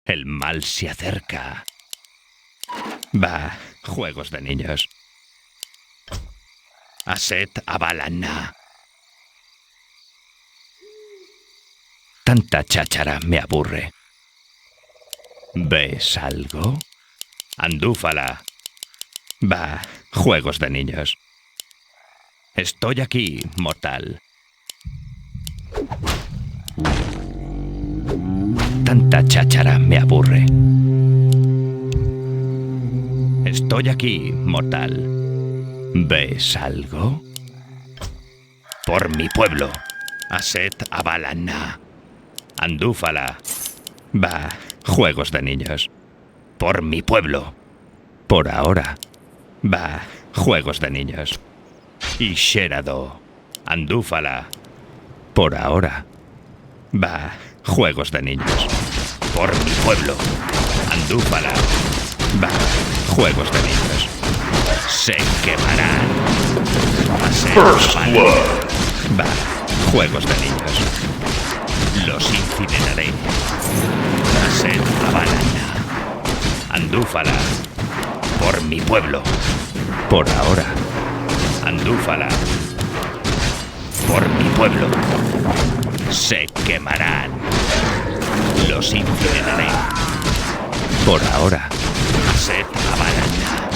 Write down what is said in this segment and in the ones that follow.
El mal se acerca. Bah, juegos de niños. Aset Avalana. Tanta cháchara me aburre. ¿Ves algo? Andúfala. Bah, juegos de niños. Estoy aquí, mortal. Tanta cháchara me aburre. Estoy aquí, mortal. ¿Ves algo? Por mi pueblo. Aset Avalana. Andúfala. Bah, juegos de niños. Por mi pueblo. Por ahora. Bah, juegos de niños. Y Sherado. Andúfala. Por ahora. Bah, juegos de niños. Por mi pueblo. Andúfala. Bah, juegos de niños. Se quemarán. First blood. Bah, juegos de niños. Los incineraré. Aset Avalana. Andúfala. Por mi pueblo. Por ahora. Andúfala. Por mi pueblo. Se quemarán. Los incineraré. Por ahora. Aset Avalana.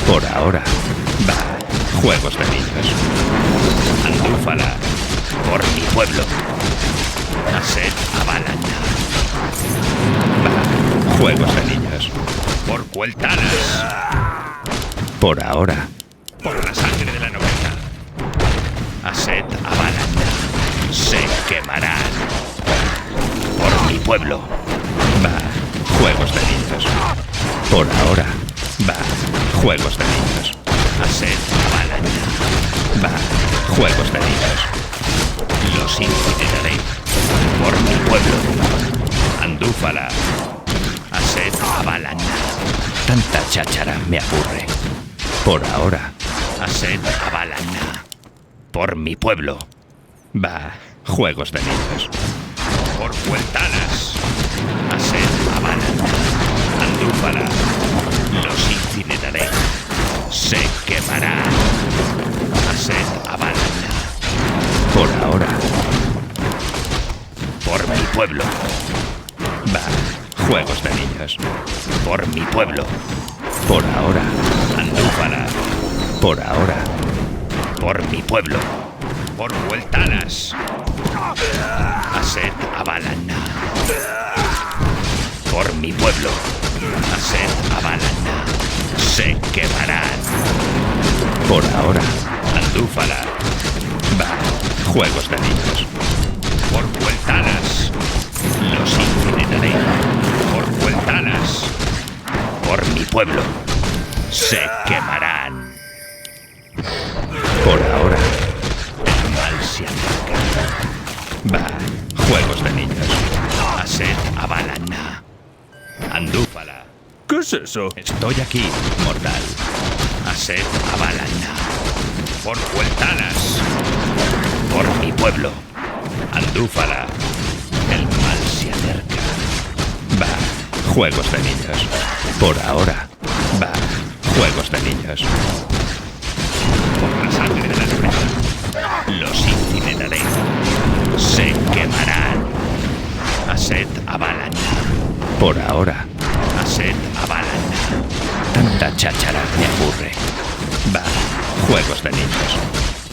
Por ahora. Bah, juegos de niños. Andúfala. Por mi pueblo. Aset Avalana. Bah, juegos de niños. Por Cueltanas. Por ahora. Por la sangre de la nobleza. Aset Avalana. Se quemarán. Por mi pueblo. Bah, juegos de niños. Por ahora. Bah, juegos de niños. Aset Avalana. Bah, juegos de niños. Los incineraré. Por mi pueblo. Andúfala. Aset Avalana. Tanta cháchara me aburre. Por ahora. Aset Avalana. Por mi pueblo. Bah, juegos de niños. Por Cueltanas. Aset Avalana. Andúfala. Los incineraré. Se quemarán. Aset Avalana. Por ahora. Por mi pueblo. Bah, juegos de niños. Por mi pueblo. Por ahora. Andúfala. Por ahora. Por mi pueblo. Por Cueltanas. Aset Avalana. Por mi pueblo. Aset Avalana. Se quemarán. Por ahora. Andúfala. Bah, juegos de niños. Por Cueltanas. Los incineraré. Por Cueltanas. Por mi pueblo. Se quemarán. Por ahora. El mal se acerca. Bah, juegos de niños. Aset Avalana. Andúfala. ¿Qué es eso? Estoy aquí, mortal. Aset Avalana. Por Cueltanas. Por mi pueblo. Andúfala. El mal se acerca. Bah, juegos de niños. Por ahora. Bah, juegos de niños. Por la sangre de la nobleza. Los incineraré. Se quemarán. Aset Avalana. Por ahora. Aset Avalana. Tanta cháchara me aburre. Bah, juegos de niños.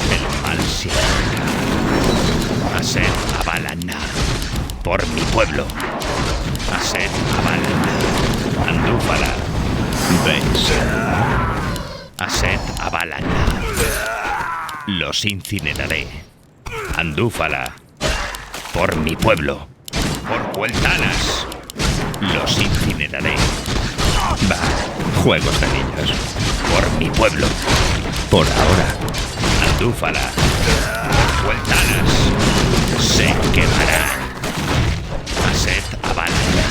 El mal se acerca. Aset Avalana. Por mi pueblo. Aset Avalana. Andúfala. ¿Ves? Aset Avalana. Los incineraré. Andúfala. Por mi pueblo. Por Cueltanas. Los incineraré. Bah, juegos de niños. Por mi pueblo. Por ahora. Andúfala. Por Cueltanas. Se quemarán. Aset Avalana.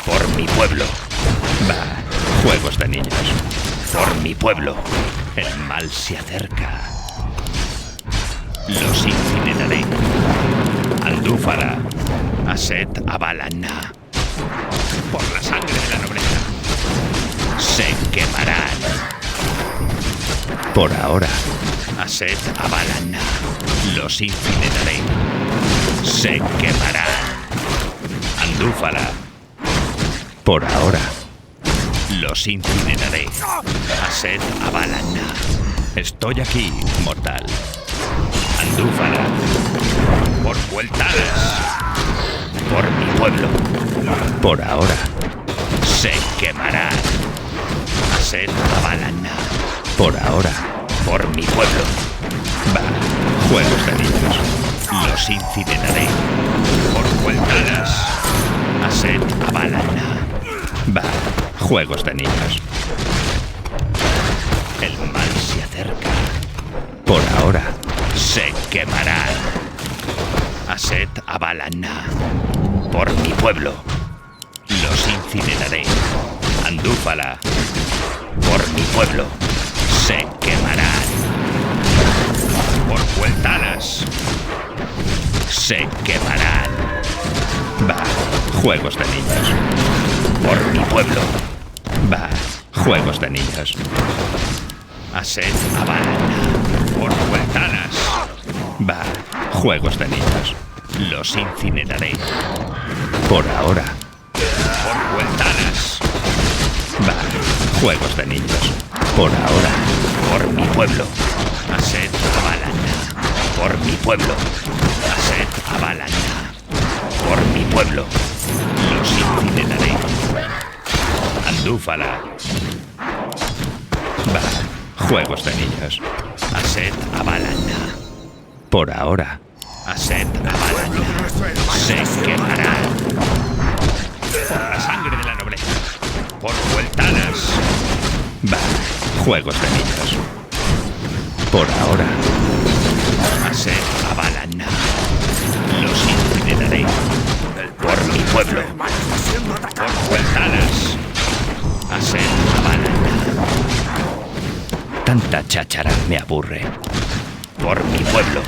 Por mi pueblo. Bah, juegos de niños. Por mi pueblo. El mal se acerca. Los incineraré. Andúfala. Aset Avalana. Por la sangre Por ahora. Aset Avalana. Los incineraré. Se quemarán. Andúfala. Por ahora. Los incineraré. Aset Avalana. Estoy aquí, mortal. Andúfala. Por Vueltalas. Por mi pueblo. Por ahora. Se quemarán. Aset Avalana. Por ahora. Por mi pueblo. Va. Juegos de niños. Los incineraré. Por Vueltalas. Aset Avalana. Va. Juegos de niños. El mal se acerca. Por ahora. Se quemarán. Aset Avalana. Por mi pueblo. Los incineraré. Andúfala. Por mi pueblo. Se quemarán. Por Vueltalas. Se quemarán. Va. Juegos de niños. Por mi pueblo. Va. Juegos de niños. Aset Avalana. Por Vueltalas. Va. Juegos de niños. Los incineraré. Por ahora. Por Vueltalas. Va. Juegos de niños. Por ahora. Por mi pueblo. Aset Avalana. Por mi pueblo. Aset Avalana. Por mi pueblo. Los incineraré. Andúfala. Va. Juegos de niños. Aset Avalana. Por ahora. Aset Avalana. Se quemarán. Por la sangre de la nobleza. Por Vueltalas. Va. Juegos de niños. Por ahora. Aset Avalana. Los incineraré. Por mi pueblo. Por Vueltalas. Aset Avalana. Tanta cháchara me aburre. Por mi pueblo.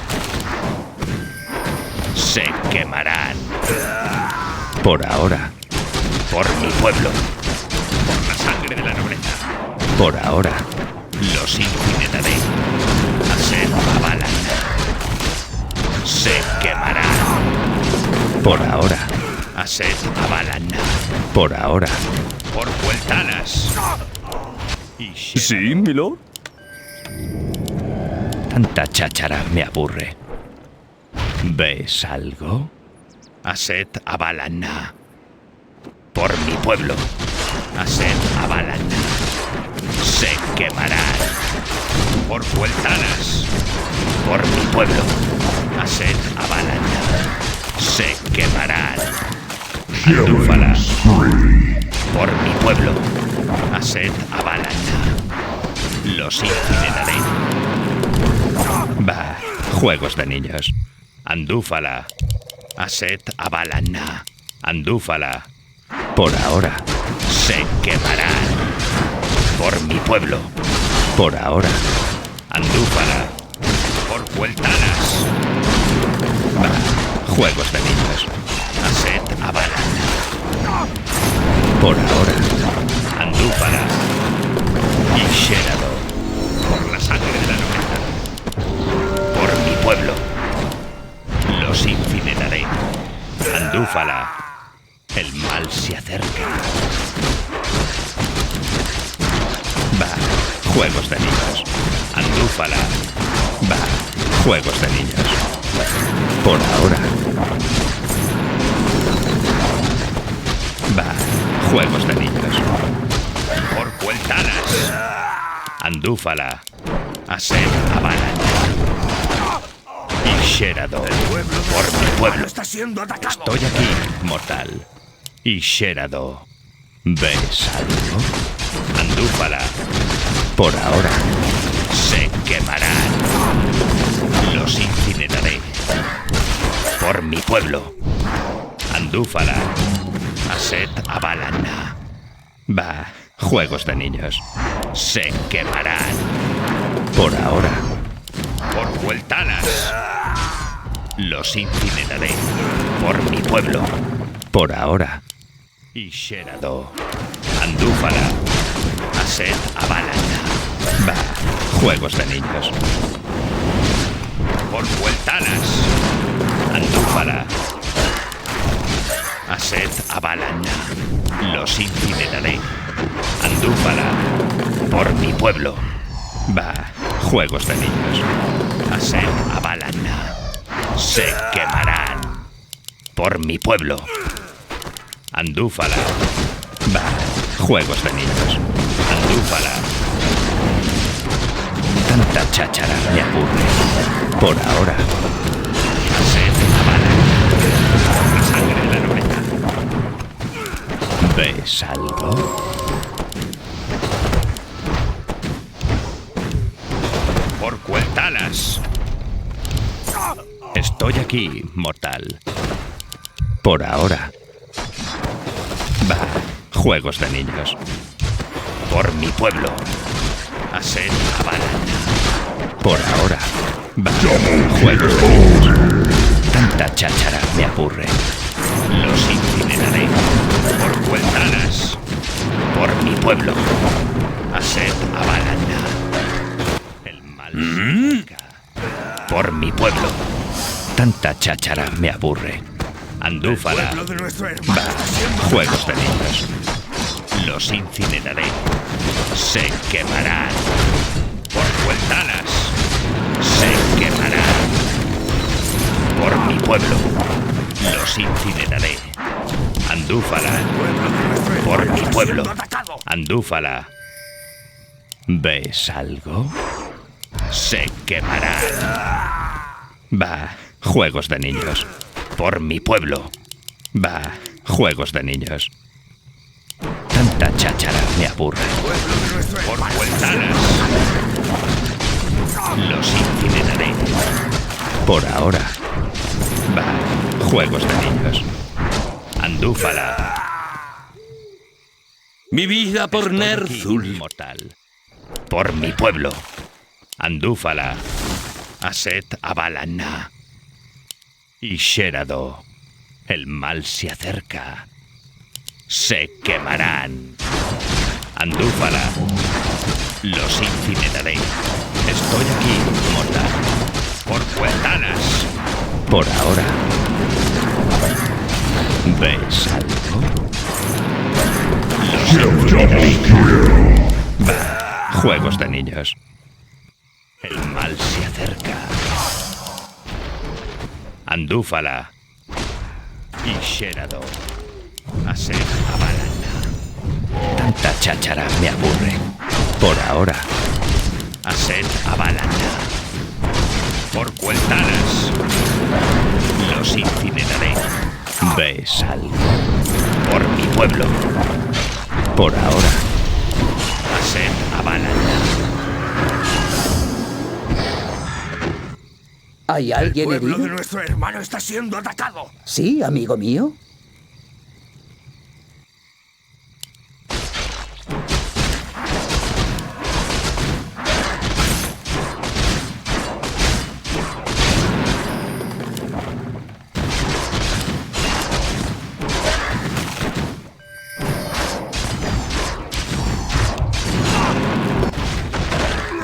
Se quemarán. Por ahora. Por mi pueblo. Por la sangre de la nobleza. Por ahora. Los incineraré. Aset Avalana. Se quemarán. Por ahora. Aset Avalana. Por ahora. Por Vueltalas. Sí, milord. Tanta cháchara me aburre. ¿Ves algo? Aset Avalana. Por mi pueblo. Aset Avalana. Se quemarán. Por Vueltalas. Por mi pueblo. Aset Avalana. Se quemarán. Andúfala. Por mi pueblo. Aset Avalana. Los incineraré. Va. Juegos de niños. Andúfala. Aset Avalana. Andúfala. Por ahora. Se quemarán. Por mi pueblo. Por ahora. Andúfala. Por Vueltalas. Va. Juegos de niños. Aset Avalana. Por ahora. Andúfala. Y Sherado. Por la sangre de la nobleza. Por mi pueblo. Los incineraré. Andúfala. El mal se acerca. Va. Juegos de niños. Andúfala. Va. Juegos de niños. Por ahora. Va. Juegos de niños. Por Vueltalas. Andúfala. Aset Avalana. Y Sherado. Por mi pueblo. Estoy aquí, mortal. Y Sherado. ¿Ves algo? Andúfala. Por ahora. Se quemarán. Los incineraré. Por mi pueblo. Andúfala. Aset Avalana. Va. Juegos de niños. Se quemarán. Por ahora. Por Vueltalas. Los incineraré. Por mi pueblo. Por ahora. Y Sherado. Andúfala. Aset Avalana. Va. juegos de niños. Por Vueltanas. Andúfala. Ased Abalanna. Los incineraré. Andúfala. Por mi pueblo. Va, juegos de niños. Ased Abalanna. Se quemarán. Por mi pueblo. Andúfala. Va, juegos de niños. Andúfala. Tanta cháchara me aburre. Por ahora. Ased Abalanna. La sangre de la nobleza. ¿Ves algo? Por Cueltalas. Estoy aquí, mortal. Por ahora. Va, juegos de niños. Por mi pueblo. Ased Abalanna. Por ahora. Va, juegos de niños. Tanta cháchara me aburre. Los incineraré. Por Cueltalas. Por mi pueblo. Ased Abalanna. El mal se acerca. Por mi pueblo. Tanta cháchara me aburre. Andúfala. Va, juegos de niños. Los incineraré. Se quemarán. Por Cueltalas. Se quemarán. Por mi pueblo. Los incineraré. Andúfala. Por mi pueblo. Andúfala. ¿Ves algo? Se quemarán. Va, juegos de niños. Por mi pueblo. Va, juegos de niños. Tanta cháchara me aburre. Por Cueltalas. Los incineraré. Por ahora. Va, juegos de niños. Andúfala. Mi vida por Estoy aquí, Ner'zhul. mortal. Por mi pueblo. Andúfala. Ased Abalanna. Y Sherado. El mal se acerca. Se quemarán. Andúfala. Los incineraré. Estoy aquí, mortal. Por Cueltanas. Por ahora. ¿Ves algo? Los incineraré. Va, juegos de niños. El mal se acerca. Andúfala. Y Sherado. Ased Abalanna. Tanta cháchara me aburre. Por ahora. Ased Abalanna. Por Cueltanas. Los incineraré. ¿Ves algo? Por mi pueblo. Por ahora. Ased Abalanna. ¿Hay alguien El pueblo herido? de nuestro hermano está siendo atacado. Sí, amigo mío.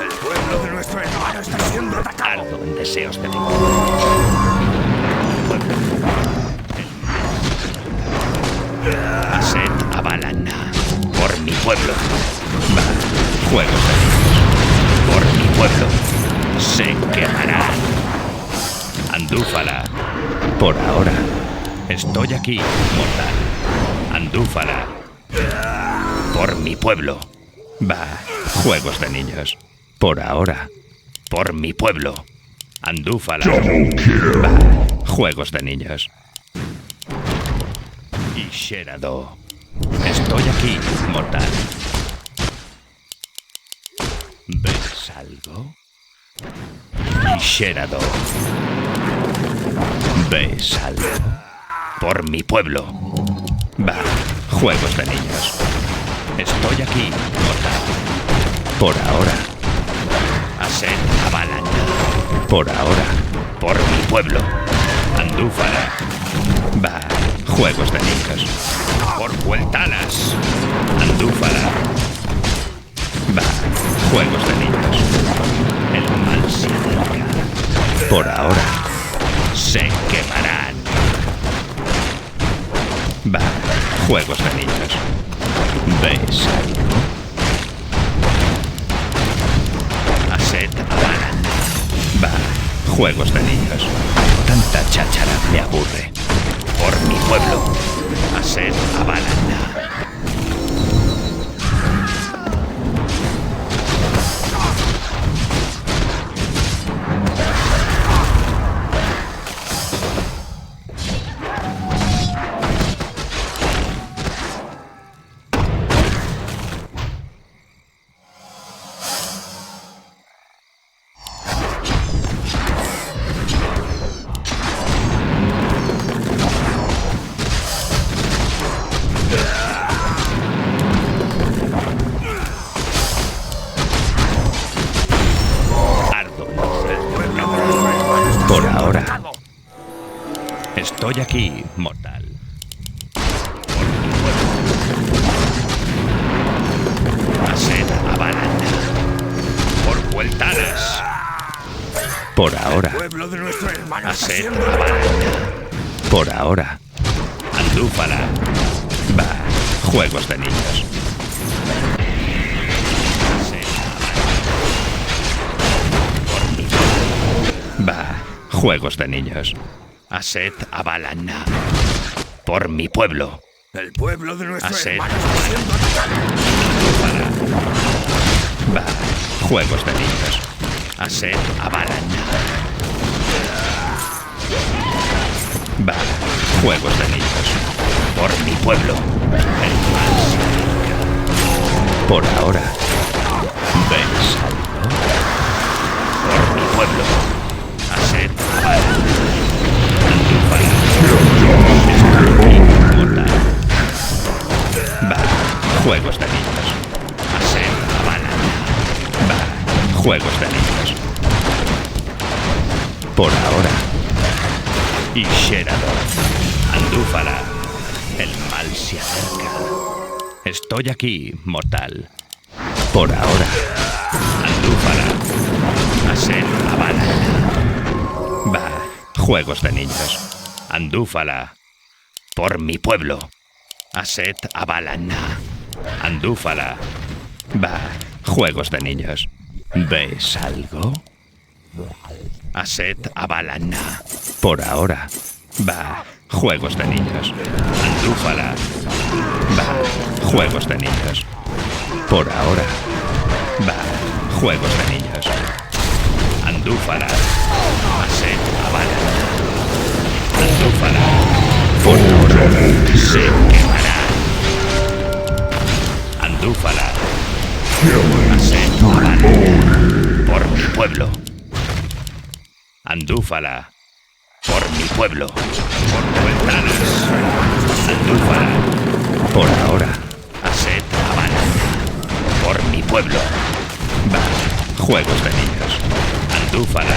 El pueblo de nuestro hermano está siendo atacado. Ardo en deseos de venganza. Ased Abalanna. Por mi pueblo. Va, juegos de niños. Por mi pueblo. Se quemarán. Andúfala. Por ahora. Estoy aquí, mortal. Andúfala. Por mi pueblo. Va, juegos de niños. Por ahora. Por mi pueblo. Andúfala. Va, juegos de niños. Y Sherado. Estoy aquí, mortal. ¿Ves algo? Y Sherado. ¿Ves algo? Por mi pueblo. Va, juegos de niños. Estoy aquí, mortal. Por ahora. Ased Abalanna. Por ahora. Por mi pueblo. Andúfala. Va, juegos de niños. Por Cueltalas. Andúfala. Va, juegos de niños. Por ahora. Se quemarán. Va. Juegos de niños. ¿Ves algo? Aset Avalan. Va. Juegos de niños. Tanta cháchara me aburre. Por mi pueblo. Aset Avalan. Por ahora. Estoy aquí, mortal. Aset Avalan. Por vueltadas. Por ahora. El pueblo de nuestro hermano está Aset siendo Avalan. Por ahora. Andúfala. Va. Juegos de niños. Aset Avalan. Va. Juegos de niños. Aset Avalan. Por mi pueblo. El pueblo de nuestro Aset hermano está siendo atacado. Va. Juegos de niños. Aset Avalan. Va. Juegos de niños. Por mi pueblo. El mal se acerca. Por ahora. ¿Ves algo? Por mi pueblo. Aset Avalan. Andúfala. Está aquí, mortal. Va. Juegos de niños. Aset Avalan. Va. Juegos de niños. Por ahora. Y Sherador. Andúfala. El mal se acerca. Estoy aquí, mortal. Por ahora. Andúfala. Aset Avalan. Va. Juegos de niños. Andúfala. Por mi pueblo. Aset Avalan. Andúfala. Va. Juegos de niños. ¿Ves algo? Aset Avalan. Por ahora. Va. Juegos de niños. Andúfala. Va. Juegos de niños. Por ahora. Va. Juegos de niños. Andúfala. Aset Avalan. Andúfala. Por ahora. Se quemará. Andúfala. Aset Avalan. Por mi pueblo. Andúfala. Por mi pueblo. Por vueltadas. Andúfala. Por ahora. Aset Avalan. Por mi pueblo. Va. Juegos de niños. Andúfala.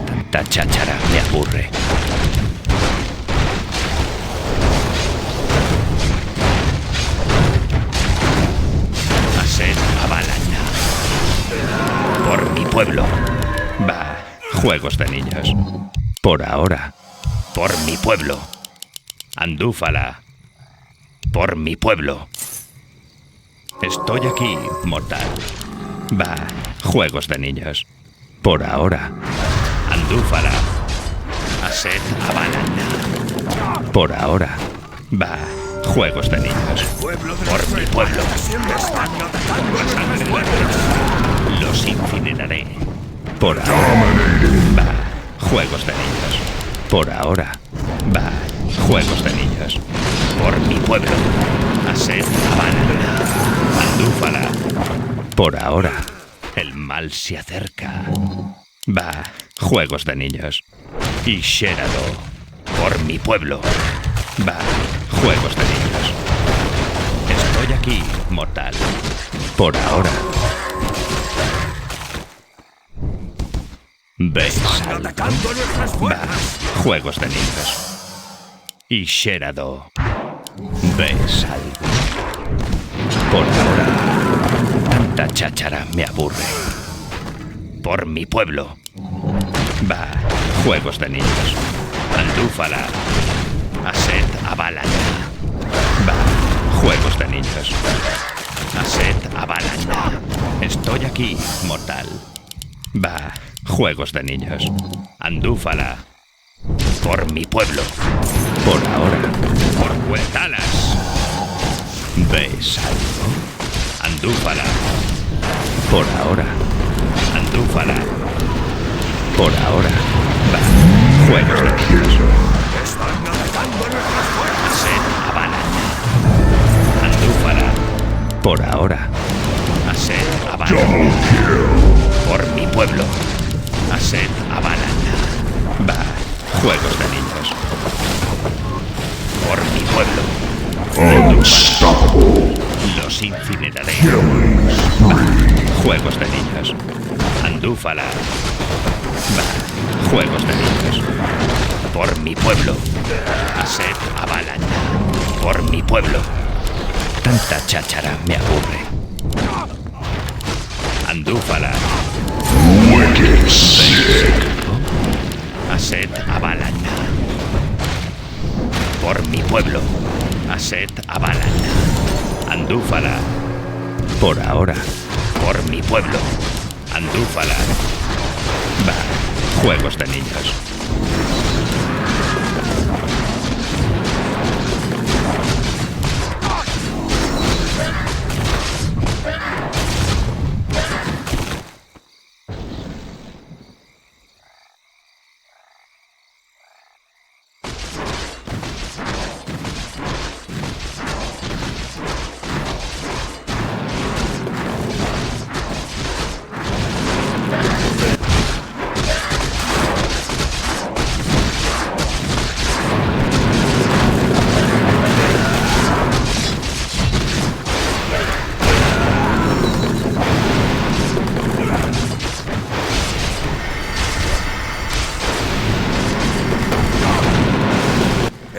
Tanta cháchara me aburre. Aset Avalan. Por mi pueblo. Va. Juegos de niños. Por ahora. Por mi pueblo. Andúfala. Por mi pueblo. Estoy aquí, mortal. Va. Juegos de niños. Por ahora. Andúfala. Aset Avalan. Por ahora. Va. Juegos de niños. Por mi pueblo. Los incineraré. Por ahora. Va. Juegos de niños. Por ahora. Va. Juegos de niños. Por mi pueblo. Aset Avalan. Andúfala. Por ahora. El mal se acerca. Va. Juegos de niños. Y Sherador. Por mi pueblo. Va. Juegos de niños. Estoy aquí, mortal. Por ahora. ¿Ves Están algo? atacando nuestras Va. fuerzas. Juegos de niños. Y Sherador. ¿Ves algo? Por ahora. Tanta cháchara me aburre. Por mi pueblo. Va, juegos de niños. Andúfala. Aset Abalanda. Va, juegos de niños. Aset Abalanda. Estoy aquí, mortal. Va, juegos de niños. Andúfala. Por mi pueblo. Por ahora. Por Cuetalas. ¿Ves algo? Andúfala. Por ahora. Andúfala. Por ahora. Va, juegos de niños. Están atacando nuestras fuerzas. Aset Abalanda. Andúfala. Por ahora. Aset Abalanda. Por mi pueblo. Aset Abalanda. Va, juegos de niños. Por mi pueblo. Unstoppable. Los incineraré. Va, juegos de niños. Andúfala. Va, juegos de niños. Por mi pueblo. Aset Abalanda. Por mi pueblo. Tanta cháchara me aburre. Andúfala. Wicked sick. Aset Abalanda. Por mi pueblo. Aset Abalanda. Andúfala. Por ahora. Por mi pueblo. Andúfala. Va, juegos de niños.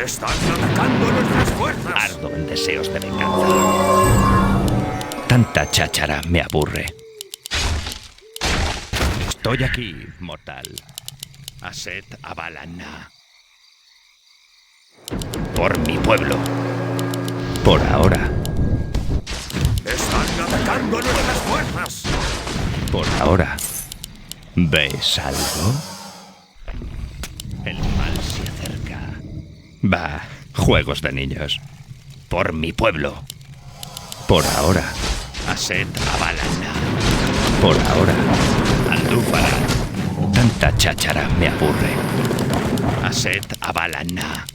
Están atacando nuestras fuerzas. Ardo en deseos de venganza. Tanta cháchara me aburre. Estoy aquí, mortal. Aset Abalanda. Por mi pueblo. Por ahora. Están atacando nuestras fuerzas. Por ahora. ¿Ves algo? El mal se acerca. Va, juegos de niños. Por mi pueblo. Por ahora. Aset Abalanda. Por ahora. Andúfala. Tanta cháchara me aburre. Aset Abalanda.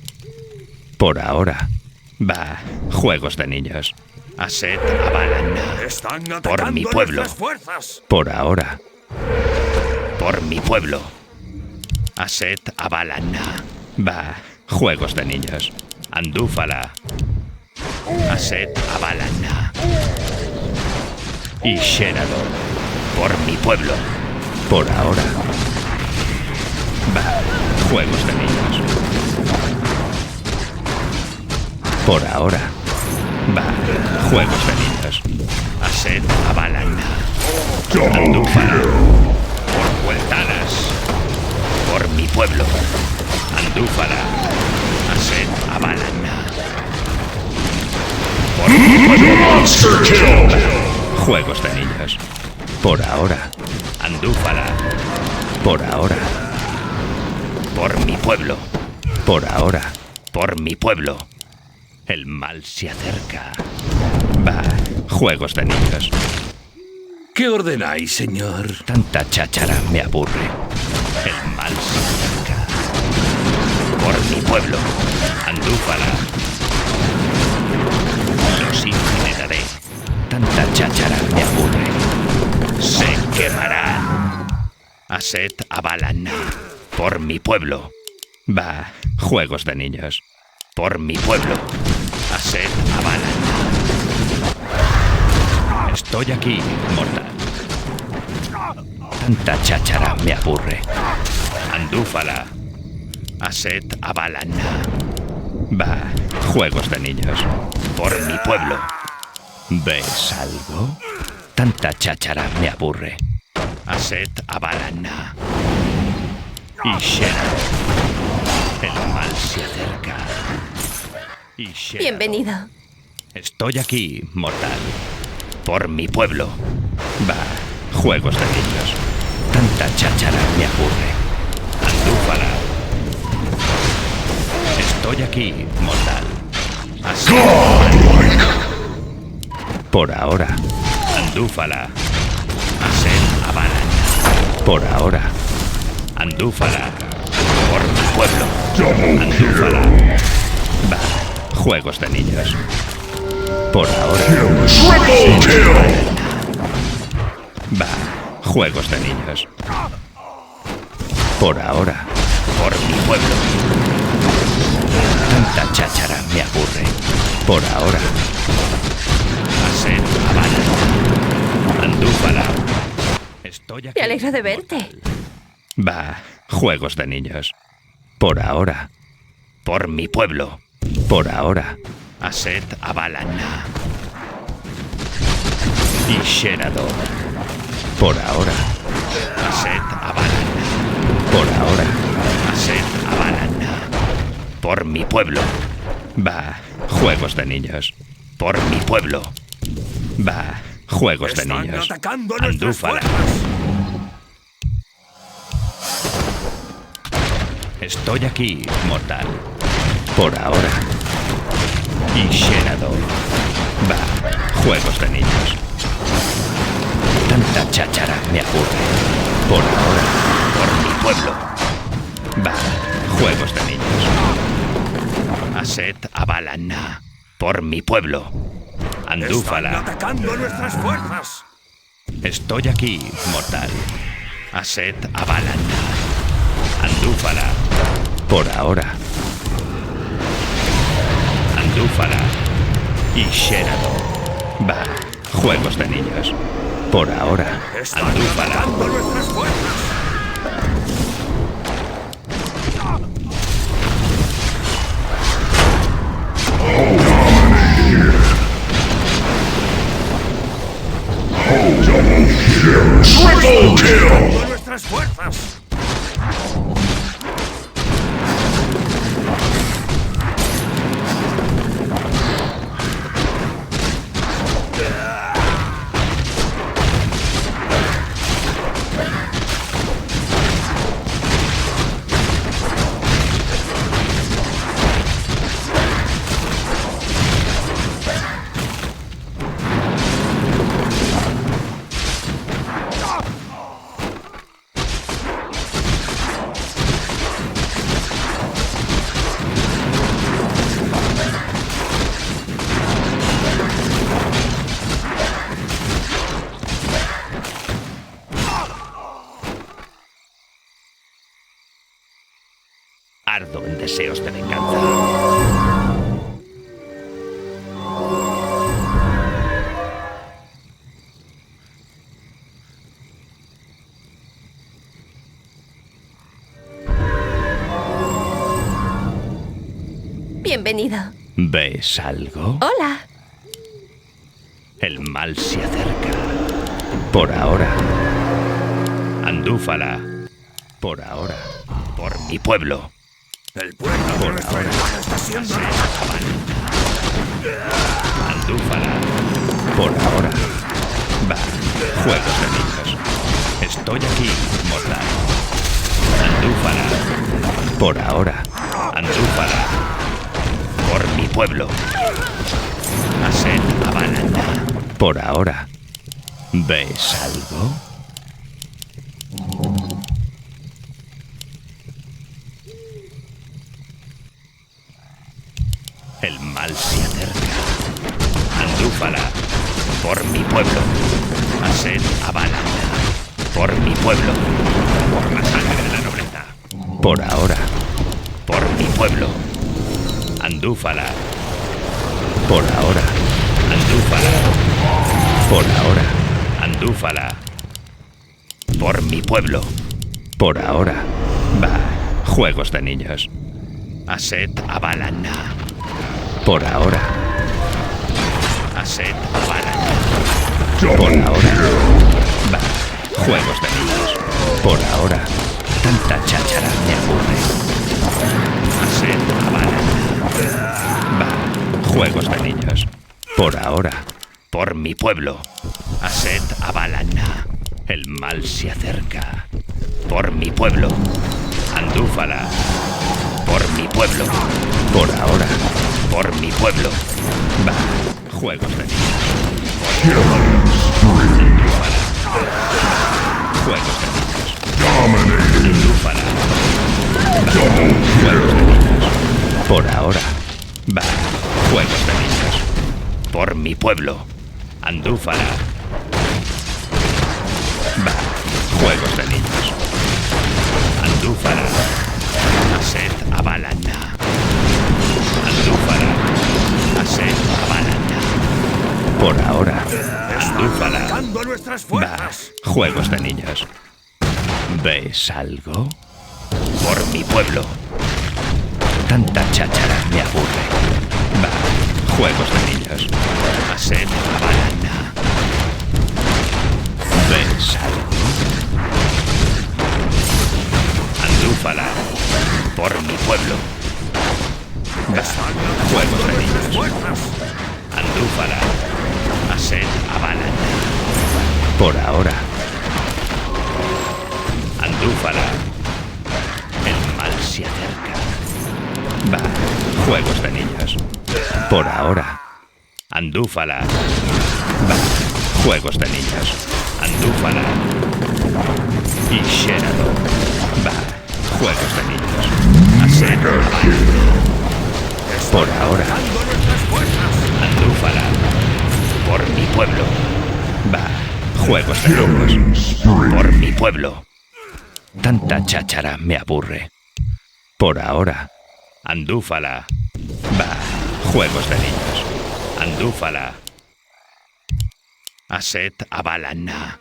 Por ahora. Va, juegos de niños. Aset Abalanda. Están Por atacando mi pueblo. nuestras fuerzas. Por ahora. Por mi pueblo. Aset Abalanda. Va, juegos de niños. Andúfala. Aset Abalanda. Y Sherador. Por mi pueblo. Por ahora. Va, juegos de niños. Por ahora. Va, juegos de niños. Aset Abalanda. Andúfala. Por Cuetalas. Por mi pueblo. Andúfala. Aset Abalanda. Por mi pueblo. Monster kill. Juegos de niños. Por ahora. Andúfala. Por ahora. Por mi pueblo. Por ahora. Por mi pueblo. El mal se acerca. Va, juegos de niños. ¿Qué ordenáis, señor? Tanta cháchara me aburre. El mal se acerca. Por mi pueblo. Andúfala. Los incineraré. Tanta cháchara me aburre. Se quemarán. Aset Abalanda. Por mi pueblo. Va, juegos de niños. Por mi pueblo. Aset Abalanda. Estoy aquí, mortal. Tanta cháchara me aburre. Andúfala. Aset Abalanda. Va, juegos de niños. Por mi pueblo. ¿Ves algo? Tanta cháchara me aburre. Aset Abalana. Y Shera. El mal se acerca. Y Shera. Bienvenido. Estoy aquí, mortal. Por mi pueblo. Va, juegos de niños. Tanta cháchara me aburre. Andúfala. Estoy aquí, mortal. Aset Por ahora, Andúfala. Aset Abalana. por ahora. Andúfala. Por mi pueblo. Double Andúfala. kill. Va, juegos de niños. Por ahora. Triple kill. Va, juegos de niños. Por ahora. Por mi pueblo. Tanta cháchara me aburre. Por ahora. Aset Abalana. Andúfala. Estoy aquí. Me alegro de verte. Va, juegos de niños. Por ahora. Por mi pueblo. Por ahora. Aset Abalana. Y Sherador. Por ahora. Aset Abalana. Por ahora. Aset Abalana. Por mi pueblo. Va, juegos de niños. Por mi pueblo. Va, juegos de Están niños. atacando nuestras Andúfala. fuerzas. Estoy aquí, mortal. Por ahora. Y Sherador. Va, juegos de niños. Tanta cháchara me aburre. Por ahora. Por mi pueblo. Va, juegos de niños. Aset Abalana. Por mi pueblo. Están Andúfala. atacando nuestras fuerzas. Estoy aquí, mortal. Aset Abalana. Andúfala. Por ahora. Andúfala. Y Sherador. Va, juegos de niños. Por ahora. Están Andúfala. atacando nuestras fuerzas. Triple kill. Atacando nuestras fuerzas. Ardo en deseos de venganza. Bienvenido. ¿Ves algo? Hola. El mal se acerca. Por ahora. Andúfala. Por ahora. Por mi pueblo. El pueblo de nuestro hermano está siendo Andúfala. Por ahora. Va, juegos de niños. Estoy aquí, mortal. Andúfala. Por ahora. Andúfala. Por mi pueblo. Aset Abalana. Por ahora. ¿Ves algo? El mal se acerca. Andúfala. Por mi pueblo. Aset Abalana. Por mi pueblo. Por la sangre de la nobleza. Por ahora. Por mi pueblo. Andúfala. Por ahora. Andúfala. Por ahora. Andúfala. Por mi pueblo. Por ahora. Va, juegos de niños. Aset Abalana. Por ahora. Aset Abalana. Por ahora. Va. Juegos de niños. Por ahora. Tanta cháchara me aburre. Aset Avalana. Va. Juegos de niños. Por ahora. Por mi pueblo. Aset Avalana. El mal se acerca. Por mi pueblo. Andúfala. Por mi pueblo. Por ahora. Por mi pueblo. Va. Juegos de niños. Andúfala. Juegos de niños. Andúfala. Va. Juegos de niños. Por ahora. Va. Juegos de niños. Por mi pueblo. Andúfala. Va. Juegos de niños. Andúfala. Aset Avalana. Andúfala. Aset Avalana. Por ahora. Andúfala. Atacando a nuestras Va. fuerzas. Juegos de niños. ¿Ves algo? Por mi pueblo. Tanta cháchara me aburre. Va. Juegos de niños. Aset Avalana. ¿Ves algo? Andúfala. Por mi pueblo. Va. Juegos de niños. Fuerzas. Andúfala. Aset Avalana. Por ahora. Andúfala. El mal se acerca. Va. Juegos de niños. Por ahora. Andúfala. Va. Juegos de niños. Andúfala. Y Sherado. Va. Juegos de niños. Aset Avalana. Por ahora. Atacando a nuestras fuerzas. Andúfala. Por mi pueblo. Va. Juegos de niños. Por mi pueblo. Tanta cháchara me aburre. Por ahora. Andúfala. Va. Juegos de niños. Andúfala. Aset Avalana.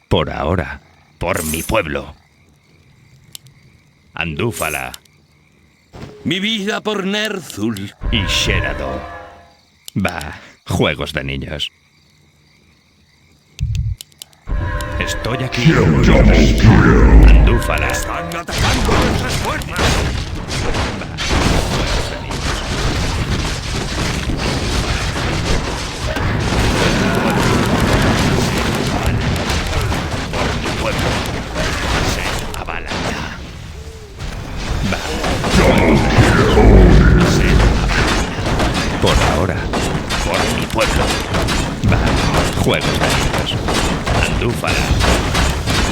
Por ahora. Por mi pueblo. Andúfala. Mi vida por Ner'zhul. Y Sherado. Va. Juegos de niños. Estoy aquí. Double kill. Andúfala. Están atacando a nuestras fuerzas. Va. Juegos de niños. Por mi pueblo. Aset Avalana. Va. Aset Avalana. Por ahora. Por mi pueblo. Va. Juegos de niños. Andúfala.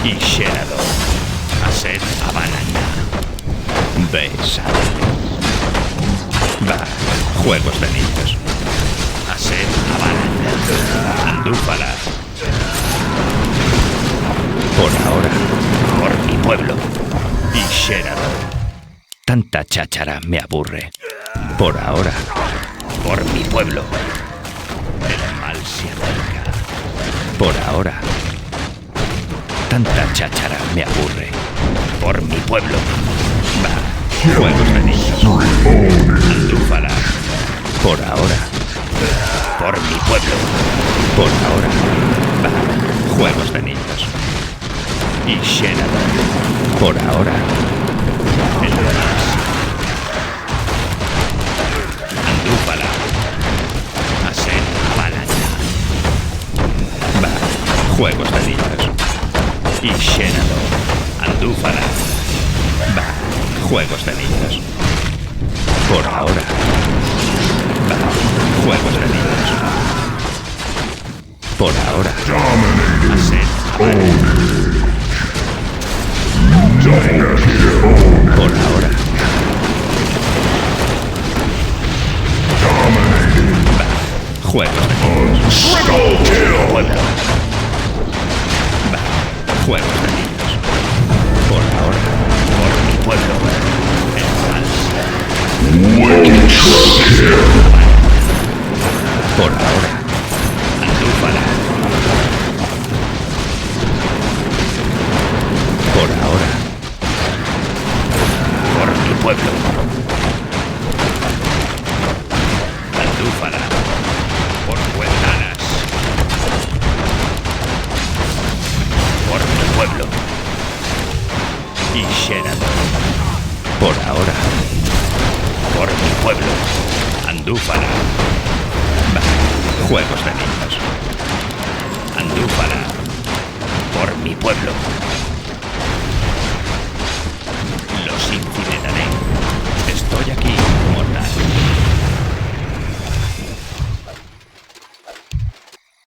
Y Sherado. Aset Avalana. ¿Ves algo? Va. Juegos de niños. Aset Avalana. Andúfala. Por ahora. Por mi pueblo. Y Sherado. Tanta cháchara me aburre. Por ahora. Por mi pueblo. El mal se acerca. Por ahora. Tanta cháchara me aburre. Por mi pueblo. Va. Juegos de niños. Andúfala. Por ahora. Por mi pueblo. Por ahora. Va. Juegos de niños. Y Sherado. Por ahora. El mal. Andúfala. Aset Avalana. Va. Juegos de niños. Y Sherado. Andúfala. Va. Juegos de niños. Por ahora. Va. Juegos de niños. Por ahora. Aset Avalana. Por ahora. Va. Juegos de niños. Triple kill. Pueblo. Va. Juegos de niños. Por ahora. Por mi pueblo. El mal. Ultra kill. Por ahora. Andúfala. Por ahora. Por mi pueblo. Andúfala. Por Cuetanas. pueblo. Y Sheraton. Por ahora. Por mi pueblo. Andúfala. Bah, juegos de niños. Andúfala. Por mi pueblo.